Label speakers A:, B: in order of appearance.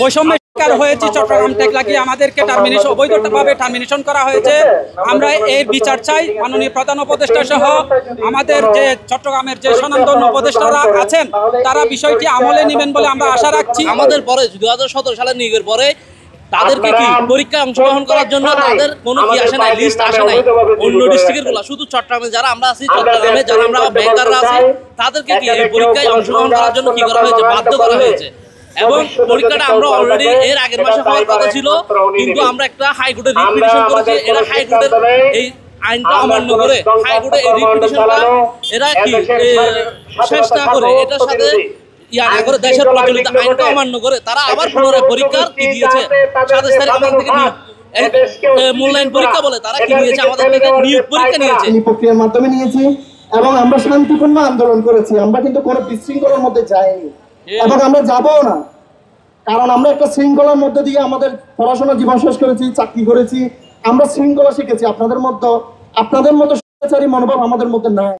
A: বৈষম্যের শিকার হয়েছি। চট্টগ্রাম টেকলাকে আমাদেরকে অবৈধভাবে টার্মিনেশন করা হয়েছে। আমরা এর বিচার চাই। মাননীয় প্রধান উপদেষ্টা সহ আমাদের যে চট্টগ্রামের যে স্বনামধন্য উপদেষ্টারা আছেন তারা বিষয়টি আমলে নেবেন বলে আমরা আশা রাখছি।
B: আমাদের পরে 2017 সালের নিয়োগের পরে তাদেরকে কি পরীক্ষায় অংশগ্রহণ করার জন্য তাদের কোনো কি আসে নাই, লিস্ট আসে নাই। অন্য ডিস্ট্রিক্টের গুলা শুধু চট্টগ্রামে যারা আমরা আছি, চট্টগ্রামে যারা আমরা ব্যাংকাররা আছি তাদেরকে কি এই পরীক্ষায় অংশগ্রহণ করার জন্য কি করা হয়েছে, বাধ্য করা হয়েছে। এবং পরীক্ষাটা আমরা অলরেডি এর আগের মাসে হওয়ার কথা ছিল, কিন্তু আমরা একটা হাইকোর্টে রিট পিটিশন করেছি। এরা হাইকোর্টের এই আইনটা অমান্য করে, হাইকোর্টে এই রিট পিটিশনটা এরা কি শেষ না করে, এটার সাথে না করে দেশের প্রচলিত আইনটা অমান্য করে তারা আবার পুনরায় পরীক্ষার কি দিয়েছে 27 তারিখ আমাদের থেকে মূল্যায়ন পরীক্ষা বলে তারা কি দিয়েছে, আমাদের থেকে নিয়োগ পরীক্ষা নিয়েছে।
C: প্রক্রিয়ার মাধ্যমে নিয়েছি এবং আমরা শান্তিপূর্ণ আন্দোলন করেছি। আমরা কিন্তু কোনো বিশৃঙ্খলার মধ্যে যাইনি এবং আমরা যাবও না, কারণ আমরা একটা শৃঙ্খলার মধ্যে দিয়ে আমাদের পড়াশোনা জীবন শেষ করেছি, চাকরি করেছি, আমরা শৃঙ্খলা শিখেছি। আপনাদের মতো স্বেচ্ছাচারী মনোভাব আমাদের মধ্যে নাই।